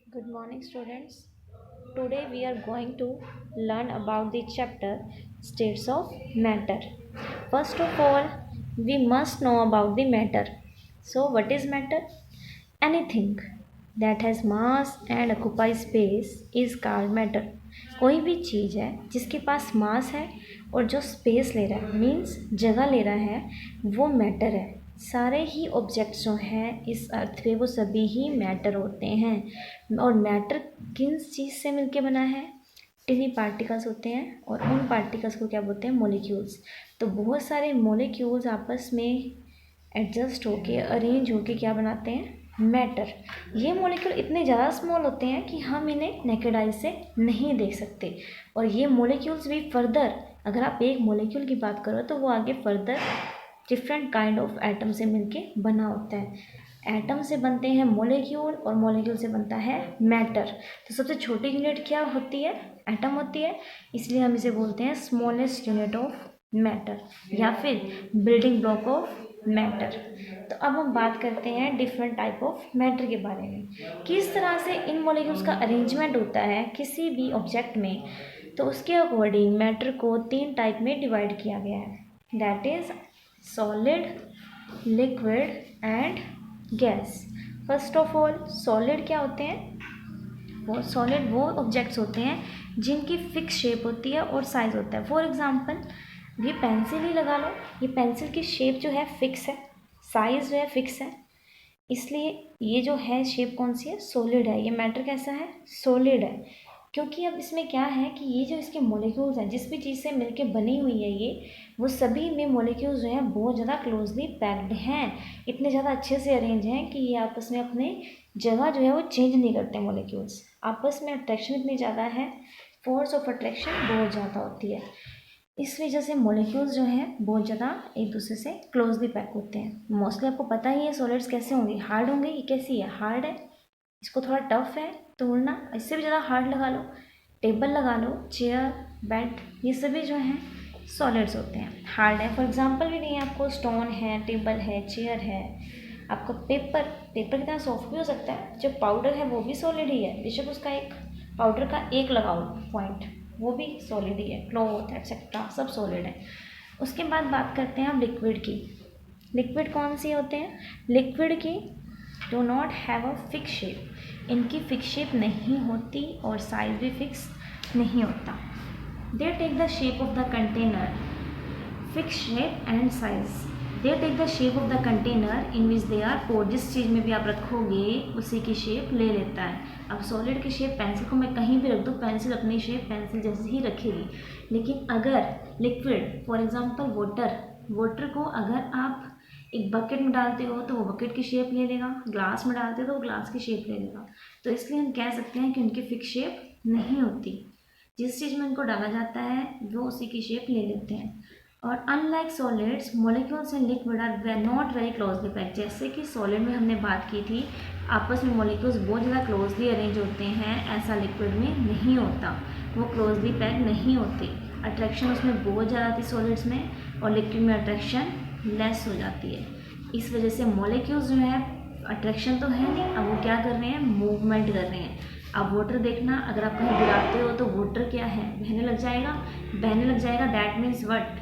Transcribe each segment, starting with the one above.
Good morning, students. Today we are going to learn about the chapter States of Matter. First of all, we must know about the matter. So, what is matter? Anything that has mass and occupies space is called matter. कोई भी चीज़ है जिसके पास मास है और जो space ले रहा है मीन्स जगह ले रहा है वो मैटर है। सारे ही ऑब्जेक्ट्स जो हैं इस अर्थ पे वो सभी ही मैटर होते हैं। और मैटर किन चीज़ से मिलके बना है? टिनी पार्टिकल्स होते हैं और उन पार्टिकल्स को क्या बोलते हैं? मॉलिक्यूल्स। तो बहुत सारे मॉलिक्यूल्स आपस में एडजस्ट होके अरेंज होके क्या बनाते हैं? मैटर। ये मॉलिक्यूल इतने ज़्यादा स्मॉल होते हैं कि हम इन्हें नेकेड आई से नहीं देख सकते। और ये मॉलिक्यूल्स भी फर्दर, अगर आप एक मॉलिक्यूल की बात करो तो वो आगे further different kind of atom से मिलके बना होता है। एटम से बनते हैं मॉलिक्यूल और मॉलिक्यूल से बनता है मैटर। तो सबसे छोटी यूनिट क्या होती है? एटम होती है। इसलिए हम इसे बोलते हैं स्मॉलेस्ट यूनिट ऑफ मैटर या फिर बिल्डिंग ब्लॉक ऑफ मैटर। तो अब हम बात करते हैं डिफरेंट टाइप ऑफ मैटर के बारे में, किस तरह से इन मॉलिक्यूल्स का अरेंजमेंट होता है किसी भी ऑब्जेक्ट में। तो उसके अकॉर्डिंग मैटर को 3 टाइप में डिवाइड किया गया है, that is solid, liquid and gas. First of all solid क्या होते हैं? वो सॉलिड वो ऑब्जेक्ट्स होते हैं जिनकी फिक्स शेप होती है और साइज होता है। फॉर एग्जांपल ये पेंसिल ही लगा लो, ये पेंसिल की शेप जो है फिक्स है, साइज जो है फिक्स है, इसलिए ये जो है शेप कौन सी है? सॉलिड है। ये मैटर कैसा है? सॉलिड है। क्योंकि अब इसमें क्या है कि ये जो इसके मॉलिक्यूल्स हैं जिस भी चीज़ से मिलके बनी हुई है ये, वो सभी में मॉलिक्यूल्स जो हैं बहुत ज़्यादा क्लोजली पैक्ड हैं, इतने ज़्यादा अच्छे से अरेंज हैं कि ये आपस में अपने जगह जो है वो चेंज नहीं करते। मॉलिक्यूल्स आपस में अट्रैक्शन इतनी ज़्यादा है, फोर्स ऑफ अट्रैक्शन बहुत ज़्यादा होती है। इस वजह से मॉलिक्यूल्स जो हैं बहुत ज़्यादा एक दूसरे से क्लोजली पैक होते हैं। मोस्टली आपको पता ही है सॉलिड्स कैसे होंगे, हार्ड होंगे। ये कैसी है? हार्ड है। इसको थोड़ा टफ है तोड़ना, इससे भी ज़्यादा हार्ड लगा लो, टेबल लगा लो, चेयर, बेड, ये सभी जो हैं सॉलिड्स होते हैं, हार्ड है। फॉर एग्जांपल भी नहीं, आपको स्टोन है, टेबल है, चेयर है, आपका पेपर, पेपर कितना सॉफ्ट भी हो सकता है। जो पाउडर है वो भी सॉलिड ही है, बेशक उसका एक पाउडर का एक लगाओ पॉइंट, वो भी सॉलिड ही है। क्लॉथ एक्सेट्रा सब सॉलिड है। उसके बाद बात करते हैं हम लिक्विड की। लिक्विड कौन सी होते हैं? लिक्विड की do not have a fix shape, इनकी फिक्स शेप नहीं होती और साइज भी फिक्स नहीं होता। They take the shape of the container, fix shape and size. They take the shape of the container in which they are poured, जिस चीज़ में भी आप रखोगे उसी की शेप ले लेता है। अब सॉलिड की शेप, पेंसिल को मैं कहीं भी रख दूँ पेंसिल अपनी शेप पेंसिल जैसी ही रखेगी। लेकिन अगर liquid, for example water, water को अगर आप एक बकेट में डालते हो तो वो बकेट की शेप ले लेगा, ग्लास में डालते हो तो वो ग्लास की शेप ले लेगा। तो इसलिए हम कह सकते हैं कि उनकी फिक्स शेप नहीं होती, जिस चीज़ में उनको डाला जाता है वो उसी की शेप ले लेते हैं। और unlike solids, molecules and liquid are not very closely packed. जैसे कि सॉलिड में हमने बात की थी, आपस में मॉलिक्यूल्स बहुत ज़्यादा क्लोजली अरेंज होते हैं, ऐसा लिक्विड में नहीं होता, वो क्लोजली पैक्ड नहीं होते। अट्रैक्शन उसमें बहुत ज़्यादा थी सॉलिड्स में, और लिक्विड में अट्रैक्शन लेस हो जाती है। इस वजह से मॉलिक्यूल्स जो है, अट्रैक्शन तो है नहीं, अब वो क्या कर रहे हैं? मूवमेंट कर रहे हैं। अब वाटर देखना, अगर आप कहीं गिराते हो तो वाटर क्या है? बहने लग जाएगा। बहने लग जाएगा दैट मीन्स व्हाट,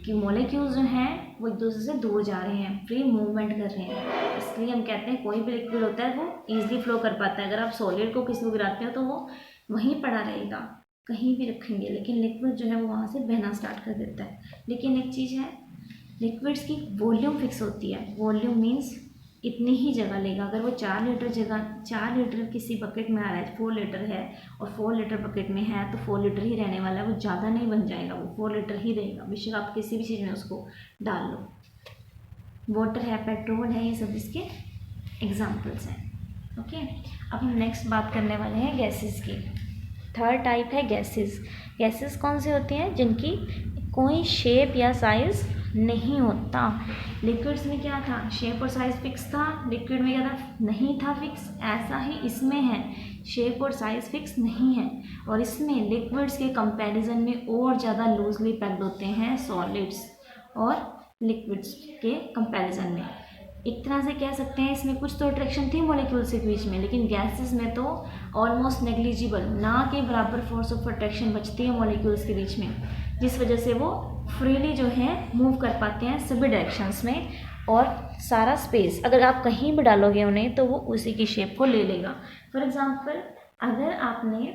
कि मॉलिक्यूल्स जो हैं वो एक दूसरे से दूर जा रहे हैं, फ्री मूवमेंट कर रहे हैं। इसलिए हम कहते हैं कोई भी लिक्विड होता है वो ईजिली फ्लो कर पाता है। अगर आप सॉलिड को किसी को गिराते हो तो वो वहीं पड़ा रहेगा, कहीं भी रखेंगे, लेकिन लिक्विड जो है वो वहाँ से बहना स्टार्ट कर देता है। लेकिन एक चीज़ है, लिक्विड्स की वॉल्यूम फिक्स होती है। वॉल्यूम मीन्स इतनी ही जगह लेगा। अगर वो 4 लीटर जगह, 4 लीटर किसी बकेट में आ रहा है, 4 लीटर है और 4 लीटर बकेट में है तो 4 लीटर ही रहने वाला है, वो ज़्यादा नहीं बन जाएगा, वो 4 लीटर ही रहेगा, बेशक आप किसी भी चीज़ में उसको डाल लो। वाटर है, पेट्रोल है, ये सब इसके एग्जाम्पल्स हैं। ओके, अब हम नेक्स्ट बात करने वाले हैं गैसेस की। थर्ड टाइप है गैसेस। गैसेस कौन सी होती हैं? जिनकी कोई शेप या साइज़ नहीं होता। लिक्विड्स में क्या था? शेप और साइज़ फिक्स था। लिक्विड में क्या था? नहीं था फिक्स। ऐसा ही इसमें है, शेप और साइज़ फिक्स नहीं है, और इसमें लिक्विड्स के कंपैरिजन में और ज़्यादा लूजली पैक्ड होते हैं सॉलिड्स और लिक्विड्स के कंपैरिजन में। एक तरह से कह सकते हैं इसमें कुछ तो अट्रैक्शन थी मॉलिक्यूल्स के बीच में, लेकिन गैसेस में तो ऑलमोस्ट नेग्लिजिबल, ना के बराबर फोर्स ऑफ अट्रैक्शन बचती है मॉलिक्यूल्स के बीच में, जिस वजह से वो फ्रीली जो है मूव कर पाते हैं सभी डायरेक्शंस में, और सारा स्पेस अगर आप कहीं भी डालोगे उन्हें तो वो उसी की शेप को ले लेगा। फॉर एग्जांपल अगर आपने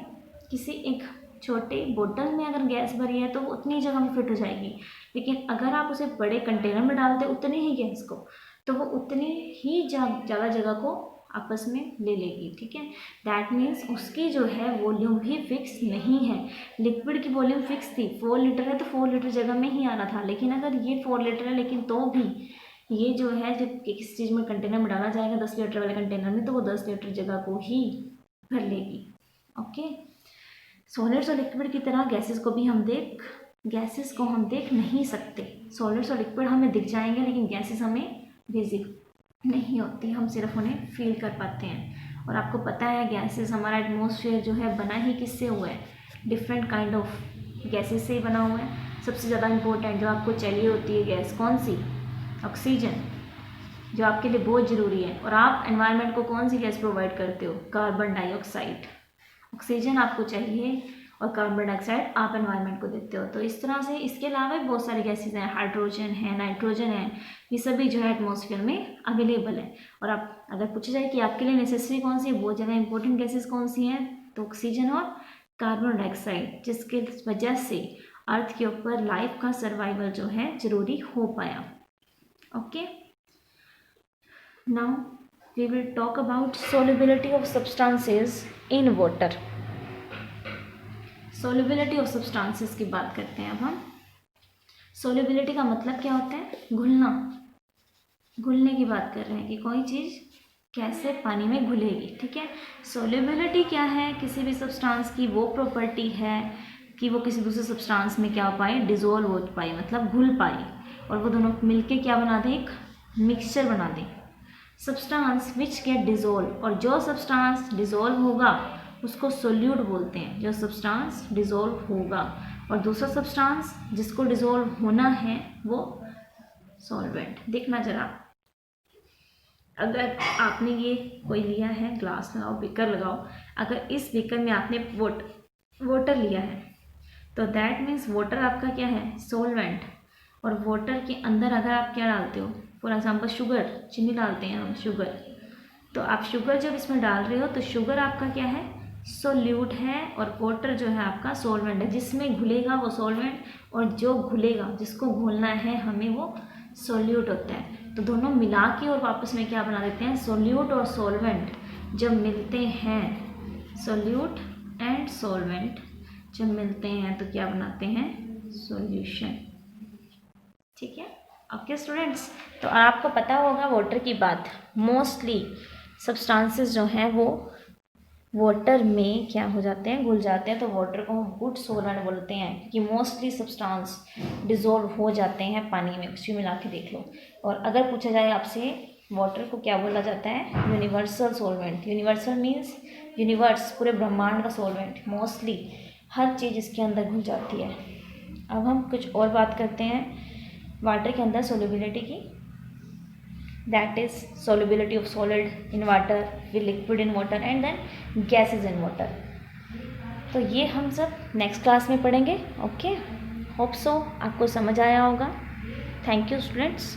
किसी एक छोटे बोतल में अगर गैस भरी है तो वो उतनी जगह में फिट हो जाएगी, लेकिन अगर आप उसे बड़े कंटेनर में डालते उतनी ही गैस को, तो वो उतनी ही ज़्यादा जगह को आपस में ले लेगी। ठीक है, दैट मीन्स उसकी जो है वॉल्यूम भी फिक्स नहीं है। लिक्विड की वॉल्यूम फिक्स थी, 4 लीटर है तो 4 लीटर जगह में ही आना था, लेकिन अगर ये 4 लीटर है लेकिन तो भी ये जो है जब किसी चीज़ में कंटेनर में डाला जाएगा 10 लीटर वाले कंटेनर में, तो वो 10 लीटर जगह को ही भर लेगी। ओके, सॉलिड्स और लिक्विड की तरह गैसेस को हम देख नहीं सकते। सॉलिड्स और लिक्विड हमें दिख जाएंगे लेकिन गैसेस हमें विजिबल नहीं होती, हम सिर्फ उन्हें फील कर पाते हैं। और आपको पता है गैसेस, हमारा एटमॉस्फेयर जो है बना ही किससे हुआ है, डिफरेंट काइंड ऑफ गैसेस से ही बना हुआ है। सबसे ज़्यादा इंपॉर्टेंट जो आपको चाहिए होती है गैस कौन सी, ऑक्सीजन, जो आपके लिए बहुत ज़रूरी है। और आप एनवायरनमेंट को कौन सी गैस प्रोवाइड करते हो, कार्बन डाइऑक्साइड। ऑक्सीजन आपको चाहिए और कार्बन डाइऑक्साइड आप एनवायरनमेंट को देते हो। तो इस तरह से इसके अलावा भी बहुत सारी गैसेज हैं, हाइड्रोजन है, नाइट्रोजन है, ये सभी जो है एटमॉस्फेयर में अवेलेबल है। और आप अगर पूछा जाए कि आपके लिए नेसेसरी कौन सी है, बहुत ज़्यादा इंपॉर्टेंट गैसेज कौन सी हैं, तो ऑक्सीजन और कार्बन डाइऑक्साइड, जिसके वजह से अर्थ के ऊपर लाइफ का सर्वाइवल जो है ज़रूरी हो पाया। Okay, now we will talk about solubility of substances in water. Solubility of substances की बात करते हैं अब हम। सोल्युबिलिटी का मतलब क्या होता है, घुलना, घुलने की बात कर रहे हैं कि कोई चीज़ कैसे पानी में घुलेगी। ठीक है, सोल्युबिलिटी क्या है, किसी भी सब्सटेंस की वो प्रॉपर्टी है कि वो किसी दूसरे सब्सटेंस में क्या हो पाए, डिजोल्व हो पाए, मतलब घुल पाए, और वो दोनों मिलके क्या बना दें, एक मिक्सचर बना दें। सब्सटेंस विच गेट डिजोल्व, और जो सब्सटेंस डिजोल्व होगा उसको सोल्यूट बोलते हैं, जो सब्सटेंस डिजोल्व होगा, और दूसरा सब्सटेंस जिसको डिजोल्व होना है वो सॉल्वेंट। देखना जरा, अगर आपने ये कोई लिया है, ग्लास लगाओ, बीकर लगाओ, अगर इस बीकर में आपने वाटर लिया है तो दैट मीन्स वाटर आपका क्या है, सॉल्वेंट। और वाटर के अंदर अगर आप क्या डालते हो, फॉर एग्जाम्पल शुगर, चीनी डालते हैं हम, शुगर, तो आप शुगर जब इसमें डाल रहे हो तो शुगर आपका क्या है, सोल्यूट है, और वाटर जो है आपका सॉल्वेंट है। जिसमें घुलेगा वो सॉल्वेंट, और जो घुलेगा, जिसको घोलना है हमें, वो सोल्यूट होता है। तो दोनों मिला के और वापस में क्या बना देते हैं, सोल्यूट और सॉल्वेंट जब मिलते हैं, सोल्यूट एंड सॉल्वेंट जब मिलते हैं तो क्या बनाते हैं, सॉल्यूशन। ठीक है, ओके स्टूडेंट्स, तो आपको पता होगा वाटर की बात, मोस्टली सब्सटेंसेस जो हैं वो वाटर में क्या हो जाते हैं, घुल जाते हैं, तो वाटर को हम गुड सॉल्वेंट बोलते हैं कि मोस्टली सब्सटेंस डिजोल्व हो जाते हैं पानी में, कुछ भी मिला के देख लो। और अगर पूछा जाए आपसे वाटर को क्या बोला जाता है, universal solvent. Universal means universe, पूरे ब्रह्मांड का सॉल्वेंट, मोस्टली हर चीज़ इसके अंदर घुल जाती है। अब हम कुछ और बात करते हैं वाटर के अंदर सोल्युबिलिटी की, that is solubility of solid in water, with liquid in water and then gases in water। तो ये हम सब नेक्स्ट क्लास में पढ़ेंगे। ओके, होप सो आपको समझ आया होगा। Thank you students.